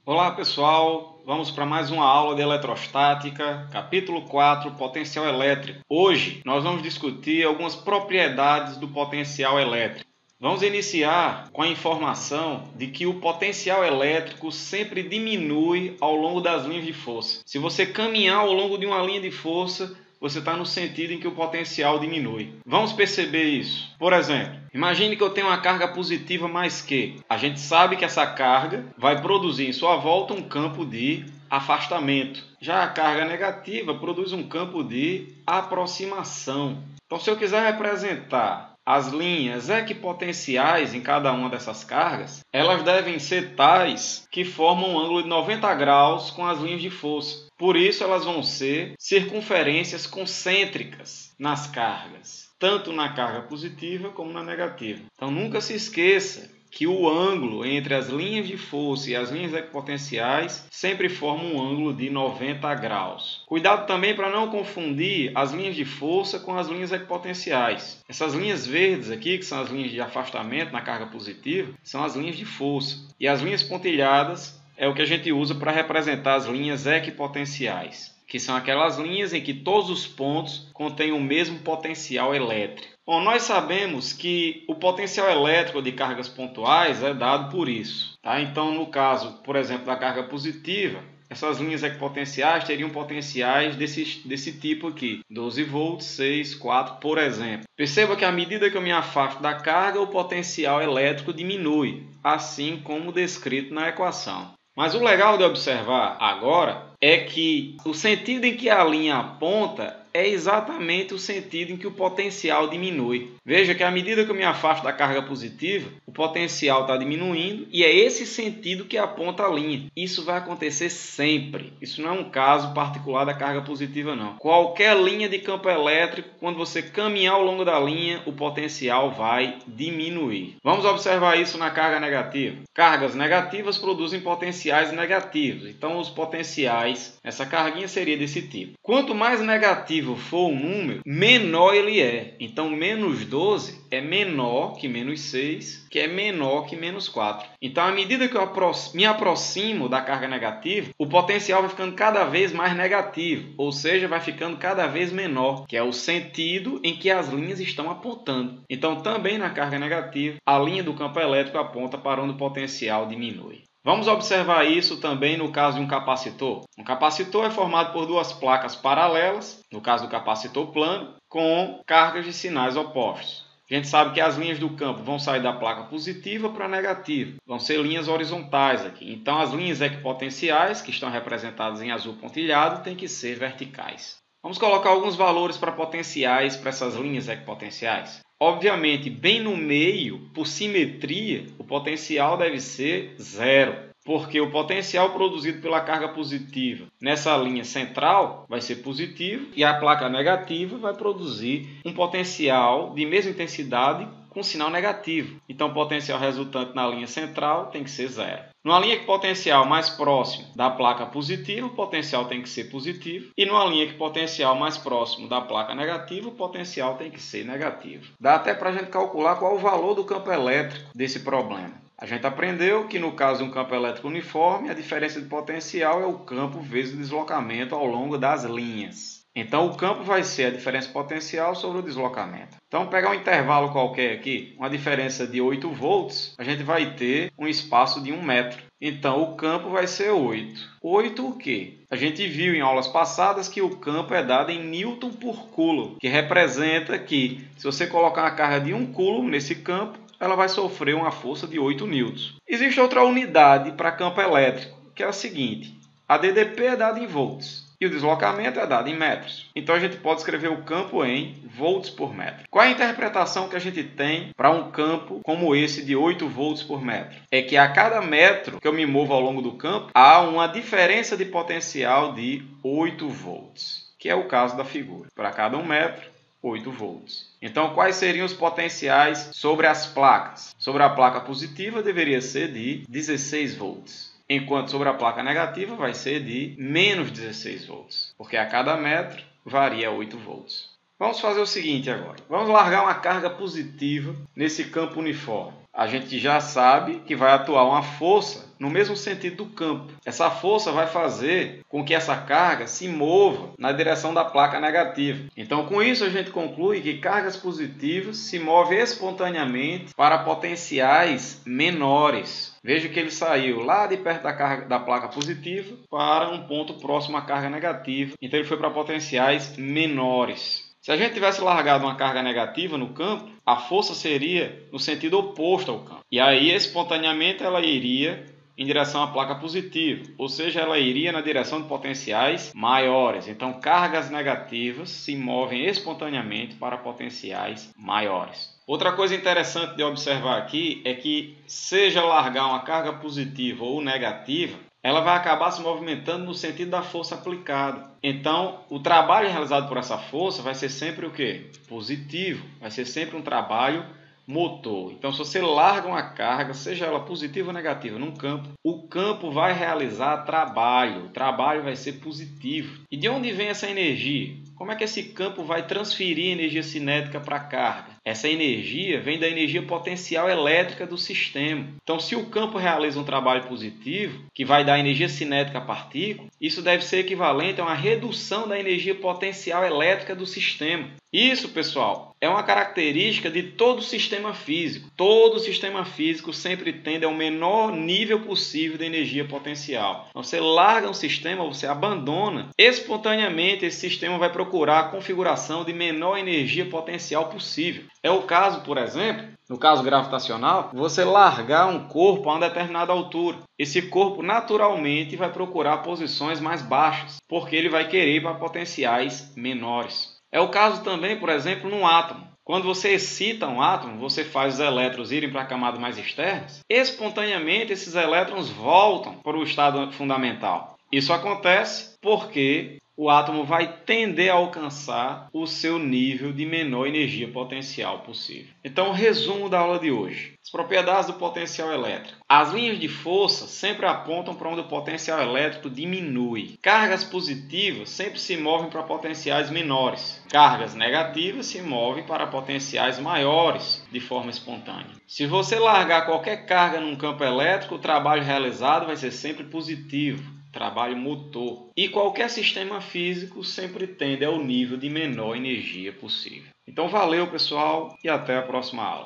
Olá pessoal, vamos para mais uma aula de eletrostática, capítulo 4, potencial elétrico. Hoje nós vamos discutir algumas propriedades do potencial elétrico. Vamos iniciar com a informação de que o potencial elétrico sempre diminui ao longo das linhas de força. Se você caminhar ao longo de uma linha de força, você está no sentido em que o potencial diminui. Vamos perceber isso. Por exemplo, imagine que eu tenho uma carga positiva mais Q. A gente sabe que essa carga vai produzir em sua volta um campo de afastamento. Já a carga negativa produz um campo de aproximação. Então, se eu quiser representar as linhas equipotenciais em cada uma dessas cargas, elas devem ser tais que formam um ângulo de 90 graus com as linhas de força. Por isso, elas vão ser circunferências concêntricas nas cargas, tanto na carga positiva como na negativa. Então, nunca se esqueça que o ângulo entre as linhas de força e as linhas equipotenciais sempre forma um ângulo de 90 graus. Cuidado também para não confundir as linhas de força com as linhas equipotenciais. Essas linhas verdes aqui, que são as linhas de afastamento na carga positiva, são as linhas de força. E as linhas pontilhadas é o que a gente usa para representar as linhas equipotenciais, que são aquelas linhas em que todos os pontos contêm o mesmo potencial elétrico. Bom, nós sabemos que o potencial elétrico de cargas pontuais é dado por isso. Tá? Então, no caso, por exemplo, da carga positiva, essas linhas equipotenciais teriam potenciais desse tipo aqui, 12 volts, 6, 4, por exemplo. Perceba que à medida que eu me afasto da carga, o potencial elétrico diminui, assim como descrito na equação. Mas o legal de observar agora é que o sentido em que a linha aponta é exatamente o sentido em que o potencial diminui. Veja que à medida que eu me afasto da carga positiva, o potencial está diminuindo e é esse sentido que aponta a linha. Isso vai acontecer sempre. Isso não é um caso particular da carga positiva, não. Qualquer linha de campo elétrico, quando você caminhar ao longo da linha, o potencial vai diminuir. Vamos observar isso na carga negativa. Cargas negativas produzem potenciais negativos. Então, os potenciais, essa carguinha seria desse tipo. Quanto mais negativo for o número, menor ele é. Então, menos 12 é menor que menos 6, que é menor que menos 4. Então, à medida que eu me aproximo da carga negativa, o potencial vai ficando cada vez mais negativo, ou seja, vai ficando cada vez menor, que é o sentido em que as linhas estão apontando. Então, também na carga negativa, a linha do campo elétrico aponta para onde o potencial diminui. Vamos observar isso também no caso de um capacitor. Um capacitor é formado por duas placas paralelas, no caso do capacitor plano, com cargas de sinais opostos. A gente sabe que as linhas do campo vão sair da placa positiva para a negativa. Vão ser linhas horizontais aqui. Então, as linhas equipotenciais, que estão representadas em azul pontilhado, têm que ser verticais. Vamos colocar alguns valores para potenciais para essas linhas equipotenciais. Obviamente, bem no meio, por simetria, o potencial deve ser zero, porque o potencial produzido pela carga positiva nessa linha central vai ser positivo e a placa negativa vai produzir um potencial de mesma intensidade com sinal negativo. Então, o potencial resultante na linha central tem que ser zero. Numa linha equipotencial mais próximo da placa positiva, o potencial tem que ser positivo. E numa linha equipotencial mais próximo da placa negativa, o potencial tem que ser negativo. Dá até para a gente calcular qual é o valor do campo elétrico desse problema. A gente aprendeu que no caso de um campo elétrico uniforme, a diferença de potencial é o campo vezes o deslocamento ao longo das linhas. Então, o campo vai ser a diferença potencial sobre o deslocamento. Então, pegar um intervalo qualquer aqui, uma diferença de 8 volts, a gente vai ter um espaço de 1 metro. Então, o campo vai ser 8. 8 o quê? A gente viu em aulas passadas que o campo é dado em Newton por Coulomb, que representa que, se você colocar uma carga de 1 Coulomb nesse campo, ela vai sofrer uma força de 8 newtons. Existe outra unidade para campo elétrico, que é a seguinte. A DDP é dada em volts. E o deslocamento é dado em metros. Então, a gente pode escrever o campo em volts por metro. Qual é a interpretação que a gente tem para um campo como esse de 8 volts por metro? É que a cada metro que eu me movo ao longo do campo, há uma diferença de potencial de 8 volts, que é o caso da figura. Para cada 1 metro, 8 volts. Então, quais seriam os potenciais sobre as placas? Sobre a placa positiva, deveria ser de 16 volts. Enquanto sobre a placa negativa vai ser de menos 16 volts, porque a cada metro varia 8 volts. Vamos fazer o seguinte agora. Vamos largar uma carga positiva nesse campo uniforme. A gente já sabe que vai atuar uma força no mesmo sentido do campo. Essa força vai fazer com que essa carga se mova na direção da placa negativa. Então, com isso, a gente conclui que cargas positivas se movem espontaneamente para potenciais menores. Veja que ele saiu lá de perto da placa positiva para um ponto próximo à carga negativa. Então, ele foi para potenciais menores. Se a gente tivesse largado uma carga negativa no campo, a força seria no sentido oposto ao campo. E aí, espontaneamente, ela iria em direção à placa positiva, ou seja, ela iria na direção de potenciais maiores. Então, cargas negativas se movem espontaneamente para potenciais maiores. Outra coisa interessante de observar aqui é que, seja largar uma carga positiva ou negativa, ela vai acabar se movimentando no sentido da força aplicada. Então, o trabalho realizado por essa força vai ser sempre o quê? Positivo. Vai ser sempre um trabalho motor. Então, se você larga uma carga, seja ela positiva ou negativa, num campo, o campo vai realizar trabalho. O trabalho vai ser positivo. E de onde vem essa energia? Como é que esse campo vai transferir energia cinética para a carga? Essa energia vem da energia potencial elétrica do sistema. Então, se o campo realiza um trabalho positivo, que vai dar energia cinética à partícula, isso deve ser equivalente a uma redução da energia potencial elétrica do sistema. Isso, pessoal, é uma característica de todo sistema físico. Todo sistema físico sempre tende ao menor nível possível de energia potencial. Então, você larga um sistema, você abandona, espontaneamente esse sistema vai procurar a configuração de menor energia potencial possível. É o caso, por exemplo, no caso gravitacional, você largar um corpo a uma determinada altura. Esse corpo naturalmente vai procurar posições mais baixas, porque ele vai querer ir para potenciais menores. É o caso também, por exemplo, num átomo. Quando você excita um átomo, você faz os elétrons irem para a camada mais externa, espontaneamente esses elétrons voltam para o estado fundamental. Isso acontece porque o átomo vai tender a alcançar o seu nível de menor energia potencial possível. Então, resumo da aula de hoje. As propriedades do potencial elétrico. As linhas de força sempre apontam para onde o potencial elétrico diminui. Cargas positivas sempre se movem para potenciais menores. Cargas negativas se movem para potenciais maiores de forma espontânea. Se você largar qualquer carga num campo elétrico, o trabalho realizado vai ser sempre positivo. Trabalho motor. E qualquer sistema físico sempre tende ao nível de menor energia possível. Então valeu, pessoal, e até a próxima aula.